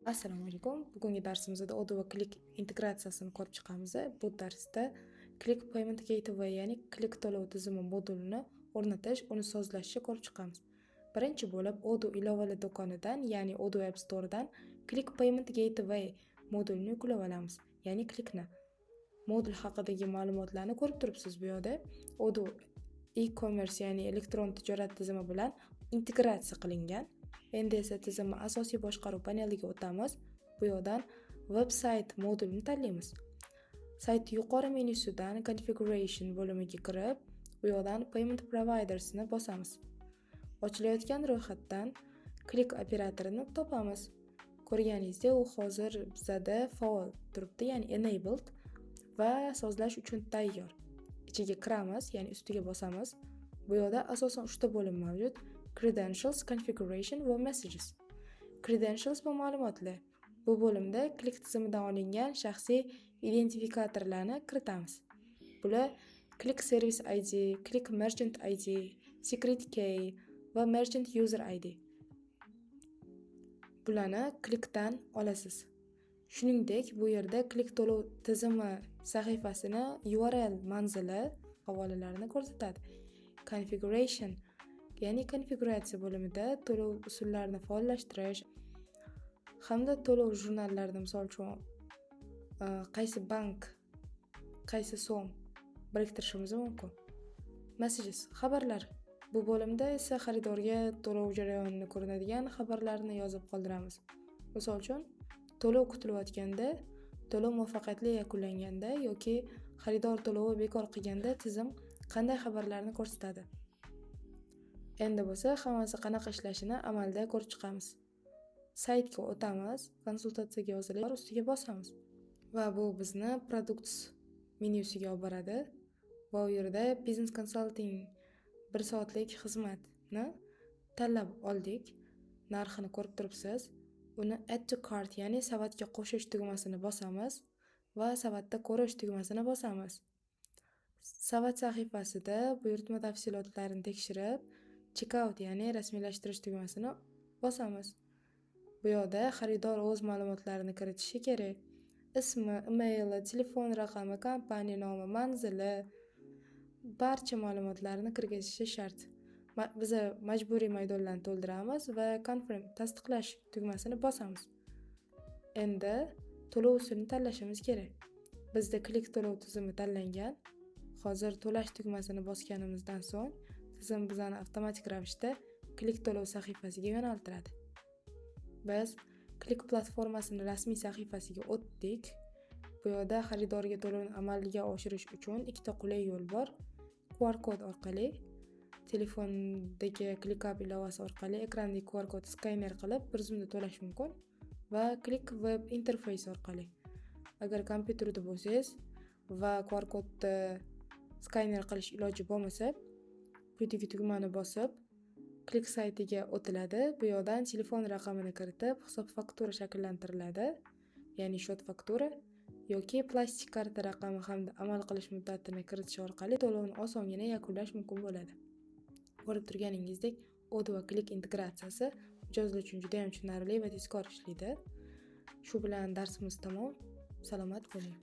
Assalomu alaykum. Bugungi darsimizda Odoo va Click integratsiyasini ko'rib chiqamiz. Bu darsda Click Payment Gateway, ya'ni Click to'lov tizimi modulini o'rnatish, uni sozlashni ko'rib chiqamiz. Birinchi bo'lib Odoo ilovalar do'konidan, ya'ni Odoo App Store'dan Click Payment Gateway modulini yuklab olamiz, ya'ni Clickni. Modul haqidagi ma'lumotlarni ko'rib turibsiz bu yerda. Odoo e-commerce, ya'ni elektron tijorat tizimi bilan integratsiya qilingan. Endi esa tizimni asosiy boshqaruv paneliga o'tamiz. Bu yerdan website modulini tanlaymiz. Sayt yuqori menyusidan configuration bo'limiga kirib, bu yerdan payment providers ni bosamiz. Ochilayotgan ro'yxatdan Click operatorini topamiz. Ko'rganingizdek, u hozir bizda faol turibdi, ya'ni enabled va sozlash uchun tayyor. Ichiga kiramiz, ya'ni ustiga bosamiz. Bu yerda asosan 3 ta bo'lim mavjud: Credentials, Configuration va Messages. Credentials bu ma'lumotlar. Bu bo'limda Click tizimidan olingan shaxsiy identifikatorlarni kiritamiz. Bular Click Service ID, Click Merchant ID, Secret Key va Merchant User ID. Bularni Clickdan olasiz. Shuningdek, bu yerda Click to'lov tizimi sahifasini URL manzili havolalarini ko'rsatadi. Configuration, ya'ni konfiguratsiya bo'limida to'lov usullarini faollashtirish hamda to'lov jurnallarida, misol uchun qaysi bank, qaysi so'm biriktirishimiz mumkin. Messages, xabarlar. Bu bo'limda esa xaridorga to'lov jarayonini ko'rinadigan xabarlarni yozib qoldiramiz. Misol uchun, to'lov kutilayotganda, to'lov muvaffaqiyatli yakunlanganda yoki xaridor to'lovi bekor qilganda tizim qanday xabarlarni ko'rsatadi. Endi bo'lsa, hammasi qanaqa ishlashini amalda ko'rib chiqamiz. Saytga o'tamiz, konsultatsiyaga yozilib, ustiga bosamiz. Va bu bizni Products menyusiga olib boradi. Va u yerda Business Consulting 1 soatlik xizmatni tanlab oldik. Narxini ko'rib turibsiz. Uni Add to Cart, ya'ni savatga qo'shish tugmasini bosamiz va savatda ko'rish tugmasini bosamiz. Savat sahifasida buyurtma tafsilotlarini tekshirib, Checkout, ya'ni rasmiylashtirish tugmasini bosamiz. Bu yerda xaridor o'z ma'lumotlarini kiritishi kerak. Ismi, emaili, telefon raqami, kompaniya nomi, manzili, barcha ma'lumotlarni kirgizishi shart. Biz majburiy maydonlarni to'ldiramiz va Confirm, tasdiqlash tugmasini bosamiz. Endi to'lov usulini tanlashimiz kerak. Bizda Click to'lov tizimi tanlangan. Hozir to'lash tugmasini bosganimizdan so'ng tizim bizani avtomatik ravishda Click to'lov sahifasiga yo'naltiradi. Biz Click platformasining rasmiy sahifasiga o'tdik. Bu yerda xaridorga to'lovni amalga oshirish uchun ikkita qulay yo'l bor. QR kod orqali, telefondagi ClickUp ilovasi orqali ekrandagi QR kod skaner qilib bir zumda to'lash mumkin va Click web interface orqali. Agar kompyuterda bo'lsangiz va QR kodni skaner qilish iloji bo'lmasa, quyidagi tugmani bosib, Click saytiga o'tiladi. Bu yerdan telefon raqamini kiritib, hisob faktura shakllantiriladi, ya'ni shot faktura yoki plastik karta raqami hamda amal qilish muddatini kiritish orqali to'lovni osongina yakunlash mumkin bo'ladi. Ko'rib turganingizdek, Odoo va Click integratsiyasi mijozlar uchun juda ham tushunarli va tezkor ishlaydi. Shu bilan darsimiz tamom. Salomat bo'ling.